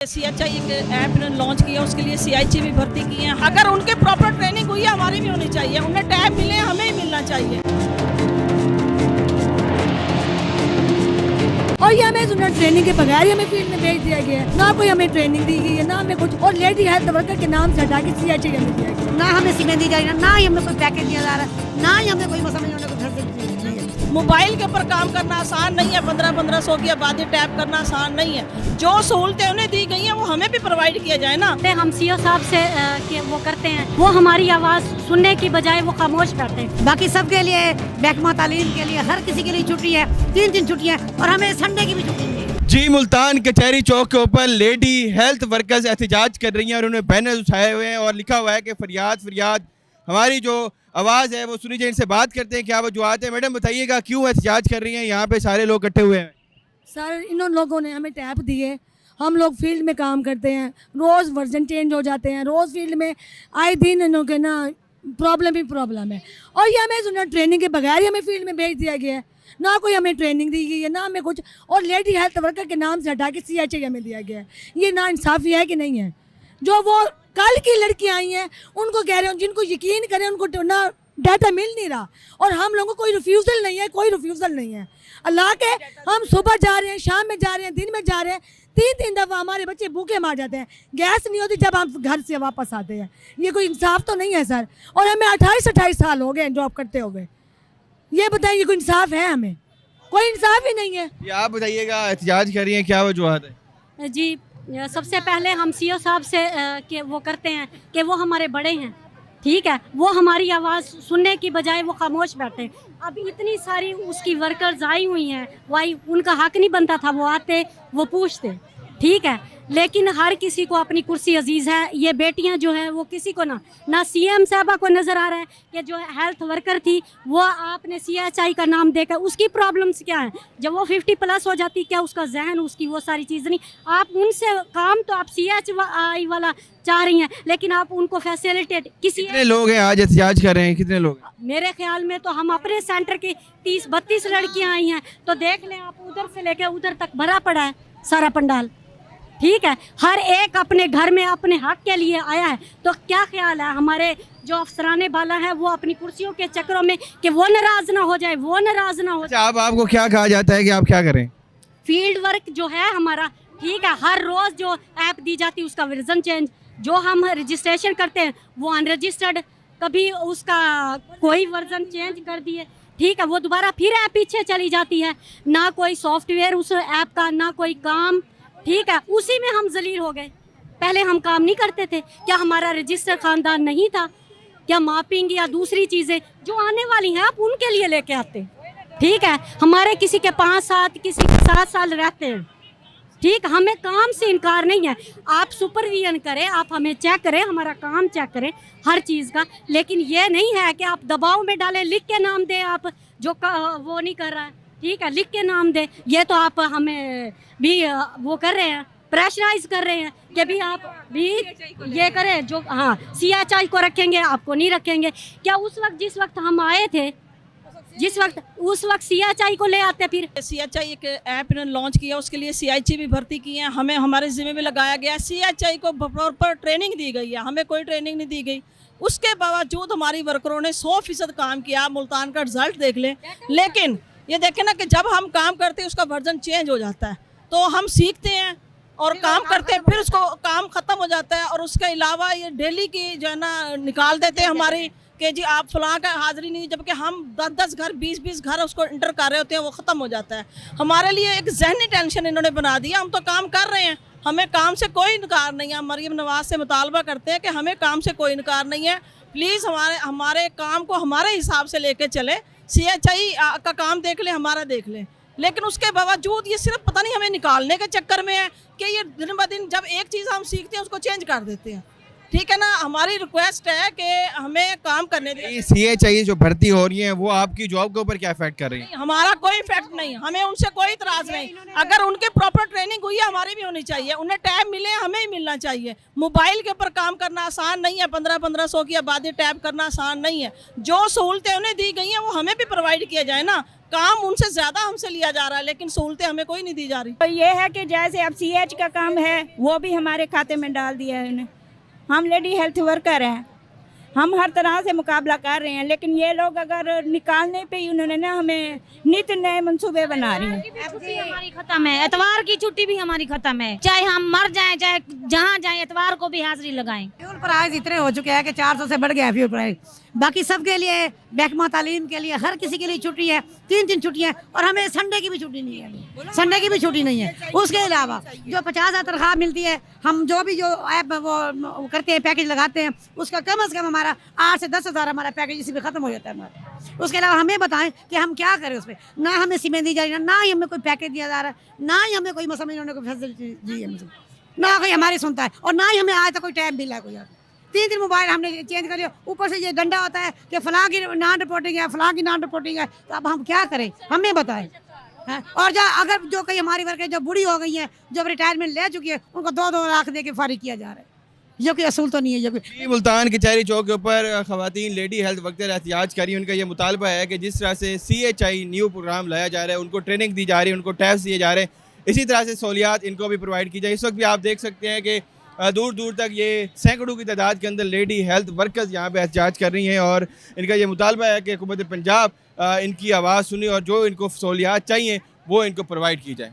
सीएचआई एक ऐप ने लॉन्च किया, उसके लिए सीआईची भी भर्ती की है। अगर उनके प्रॉपर ट्रेनिंग हुई है, हमारी भी होनी चाहिए। उन्हें टैब मिले, हमें ही मिलना चाहिए। और ये हमें ट्रेनिंग के बगैर ही हमें फील्ड में भेज दिया गया है। ना कोई हमें ट्रेनिंग दी गई है, ना हमें कुछ। और लेडी हेल्थ वर्कर के नाम से हटा के सीएचआई हमें दिया गया। ना हमें सीमेंट दी जाएगी, ना ही हमें कोई पैकेज दिया जा रहा है, ना ही हमें कोई मसला नहीं, कोई घर से मोबाइल के ऊपर काम करना आसान नहीं है। 1500 की आबादी टैप करना आसान नहीं है। जो सहूलतें उन्हें दी गई हैं वो हमें भी प्रोवाइड किया जाए ना। हम सीओ साहब से वो करते हैं, वो हमारी आवाज़ सुनने की बजाय वो खामोश करते हैं। बाकी सबके लिए महकमा तालीम के लिए हर किसी के लिए छुट्टी है, 3 छुट्टियाँ, और हमें संडे की भी छुट्टी है। जी, मुल्तान कचहरी चौक के ऊपर लेडी हेल्थ वर्कर्स एहतजाज कर रही हैं और उन्होंने बैनर उठाए हुए हैं और लिखा हुआ है कि फरियाद फरियाद हमारी जो आवाज़ है वो सुनी जाए। इनसे बात करते हैं क्या वजूहत है। मैडम बताइएगा क्यों एहतजाज कर रही हैं? यहाँ पे सारे लोग इकट्ठे हुए हैं। सर, इन लोगों ने हमें टैब दिए। हम लोग फील्ड में काम करते हैं, रोज़ वर्जन चेंज हो जाते हैं, रोज़ फील्ड में आए दिन इन्हों के ना प्रॉब्लम ही प्रॉब्लम है। और ये हमें ट्रेनिंग के बगैर ही हमें फील्ड में भेज दिया गया है। ना कोई हमें ट्रेनिंग दी गई है, ना हमें कुछ। और लेडी हेल्थ वर्कर के नाम से हटा के सीएचआई हमें दिया गया है। ये ना इंसाफ़ी है कि नहीं है? जो वो कल की लड़कियां आई हैं उनको कह रहे हैं, जिनको यकीन करें उनको ना डाटा मिल नहीं रहा। और हम लोगों को कोई रिफ्यूज़ल नहीं है, कोई रिफ्यूज़ल नहीं है। अल्लाह के हम सुबह जा रहे हैं, शाम में जा रहे हैं, दिन में जा रहे हैं, 3 दफ़ा हमारे बच्चे भूखे मार जाते हैं। गैस नहीं होती जब हम घर से वापस आते हैं। ये कोई इंसाफ तो नहीं है सर। और हमें 28 साल हो गए जॉब करते हुए। ये बताइए कोई इंसाफ है? हमें कोई इंसाफ ही नहीं है। ये आप बताइएगा, एहतजाज कर रही हैं, क्या वजूहत है? जी, सबसे पहले हम सीओ साहब से वो करते हैं कि वो हमारे बड़े हैं, ठीक है, वो हमारी आवाज़ सुनने की बजाय वो खामोश बैठे हैं। अब इतनी सारी उसकी वर्कर्स आई हुई हैं, वही उनका हक नहीं बनता था वो आते वो पूछते, ठीक है। लेकिन हर किसी को अपनी कुर्सी अजीज़ है। ये बेटियां जो है वो किसी को ना सीएम साहबा को नज़र आ रहा है कि जो हेल्थ वर्कर थी वो आपने सीएचआई का नाम देकर उसकी प्रॉब्लम्स क्या है। जब वो 50+ हो जाती, क्या उसका जहन, उसकी वो सारी चीज़ नहीं। आप उनसे काम तो आप सीएचआई वाला चाह रही हैं, लेकिन आप उनको फैसिलिटेट कितने लोग हैं आज एहतजाज कर रहे हैं? कितने लोग? मेरे ख्याल में तो हम अपने सेंटर की 30-32 लड़कियाँ आई हैं, तो देख लें आप, उधर से लेकर उधर तक भरा पड़ा है सारा पंडाल, ठीक है। हर एक अपने घर में अपने हक के लिए आया है। तो क्या ख्याल है हमारे जो अफसराने वाला है वो अपनी कुर्सियों के चक्करों में कि वो नाराज़ ना हो जाए, वो नाराज़ ना हो जाए। आपको क्या कहा जाता है कि आप क्या करें? फील्ड वर्क जो है हमारा, ठीक है, हर रोज़ जो ऐप दी जाती है उसका वर्जन चेंज, जो हम रजिस्ट्रेशन करते हैं वो अनरजिस्टर्ड, कभी उसका कोई वर्जन चेंज कर दिए, ठीक है, वो दोबारा फिर ऐप पीछे चली जाती है। ना कोई सॉफ्टवेयर उस ऐप का, ना कोई काम, ठीक है। उसी में हम जलील हो गए। पहले हम काम नहीं करते थे क्या? हमारा रजिस्टर खानदान नहीं था क्या? मापिंग या दूसरी चीज़ें जो आने वाली हैं आप उनके लिए लेके आते, ठीक है। हमारे किसी के 5-7, किसी के 7 साल रहते हैं, ठीक। हमें काम से इनकार नहीं है। आप सुपरविजन करें, आप हमें चेक करें, हमारा काम चेक करें हर चीज़ का। लेकिन ये नहीं है कि आप दबाव में डालें, लिख के नाम दें आप, जो वो नहीं कर रहा है, ठीक है, लिख के नाम दे। ये तो आप हमें भी वो कर रहे हैं, प्रेशराइज कर रहे हैं कि भी आप भी ये करें जो, हाँ, सीएचआई को रखेंगे, आपको नहीं रखेंगे क्या? उस वक्त जिस वक्त हम आए थे, उस वक्त सीएचआई को ले आते। फिर सीएचआई एक ऐप ने लॉन्च किया, उसके लिए सीआईची भी भर्ती की है। हमें हमारे जिम्मे में लगाया गया है। सीएचआई को प्रॉपर ट्रेनिंग दी गई है, हमें कोई ट्रेनिंग नहीं दी गई। उसके बावजूद हमारी वर्करों ने 100% काम किया। मुल्तान का रिजल्ट देख लें। लेकिन ये देखें ना कि जब हम काम करते हैं उसका वर्जन चेंज हो जाता है, तो हम सीखते हैं और काम करते हैं, फिर उसको काम ख़त्म हो जाता है। और उसके अलावा ये डेली की जो है ना निकाल देते हैं हमारी कि जी आप फलां का हाज़िरी नहीं, जबकि हम 10-10 घर, 20-20 घर उसको इंटर कर रहे होते हैं, वो ख़त्म हो जाता है। हमारे लिए एक जहनी टेंशन इन्होंने बना दिया। हम तो काम कर रहे हैं, हमें काम से कोई इनकार नहीं है। हम मरीम नवाज से मुतालबा करते हैं कि हमें काम से कोई इनकार नहीं है। प्लीज़ हमारे काम को हमारे हिसाब से लेके चले। सीएचआई का काम देख ले, हमारा देख ले। लेकिन उसके बावजूद ये सिर्फ पता नहीं हमें निकालने के चक्कर में है कि ये दिन ब दिन जब एक चीज़ हम सीखते हैं उसको चेंज कर देते हैं। ठीक है ना। हमारी रिक्वेस्ट है कि हमें काम करने दें। ये CHI जो भर्ती हो रही है वो आपकी जॉब के ऊपर क्या इफेक्ट कर रही है? हमारा कोई इफेक्ट नहीं, हमें उनसे कोई इतराज नहीं। अगर उनके प्रॉपर ट्रेनिंग हुई है हमारी भी होनी चाहिए, उन्हें टैब मिले हमें ही मिलना चाहिए। मोबाइल के ऊपर काम करना आसान नहीं है, 1500 की आबादी टैब करना आसान नहीं है। जो सहूलतें उन्हें दी गई हैं वो हमें भी प्रोवाइड किया जाए ना। काम उनसे ज़्यादा हमसे लिया जा रहा है लेकिन सहूलतें हमें कोई नहीं दी जा रही। तो ये है कि जैसे अब CH का काम है वो भी हमारे खाते में डाल दिया है उन्हें। हम लेडी हेल्थ वर्कर हैं, हम हर तरह से मुकाबला कर रहे हैं, लेकिन ये लोग अगर निकालने पे ही उन्होंने ना हमें नित नए मंसूबे बना रही हैं। छुट्टी हमारी खत्म है, एतवार की छुट्टी भी हमारी खत्म है। चाहे हम मर जाएं, चाहे जहाँ जाएं, एतवार को भी हाजिरी लगाएं। फ्यूल प्राइस इतने हो चुके हैं कि 400 से बढ़ गया है फ्यूल प्राइस। बाकी सबके लिए, महकमा तालीम के लिए, हर किसी के लिए छुट्टी है, 3 छुट्टियाँ, और हमें संडे की भी छुट्टी नहीं है, संडे की भी छुट्टी नहीं है। उसके अलावा जो 50,000 तनख्वाह मिलती है, हम जो भी जो ऐप वो करते हैं, पैकेज लगाते हैं, उसका कम से कम हमारा 8 से 10,000 हमारा पैकेज इसी में खत्म हो जाता है हमारा। उसके अलावा हमें बताएं कि हम क्या करें उस पर। ना हमें सीमेंट दी जा रही है, ना ही हमें कोई पैकेज दिया जा रहा है, ना ही हमें कोई मसला इन्होंने कोई फैसिलिटी दी है, ना कोई हमारी सुनता है, और ना ही हमें आज तक कोई टाइम मिला है कोई। 3 मोबाइल हमने चेंज कर लिया, ऊपर से ये डंडा होता है कि फलां की नॉन रिपोर्टिंग है, फलां की नॉन रिपोर्टिंग है। तो अब हम क्या करें, हमें बताएं। और जो अगर जो कई हमारी वर्कर जो बूढ़ी हो गई हैं, जो रिटायरमेंट ले चुकी है, उनको 2-2 लाख दे के फारिग किया जा रहा है। ये कोई असूल तो नहीं है ये कोई। मुल्तान कचहरी चौक के ऊपर खवातीन लेडी हेल्थ वर्कर एहतिजाज करी। उनका ये मुतालबा है कि जिस तरह से CHI न्यू प्रोग्राम लाया जा रहा है, उनको ट्रेनिंग दी जा रही है, उनको टैब्स दिए जा रहे हैं, इसी तरह से सहूलियात इनको भी प्रोवाइड की जाए। इस वक्त भी आप देख सकते हैं कि दूर दूर तक ये सैकड़ों की तादाद के अंदर लेडी हेल्थ वर्कर्स यहाँ पे एहतजाज कर रही हैं और इनका ये मुतालबा है कि हुकूमत पंजाब इनकी आवाज़ सुने और जो इनको सहूलियात चाहिए वो इनको प्रोवाइड की जाए।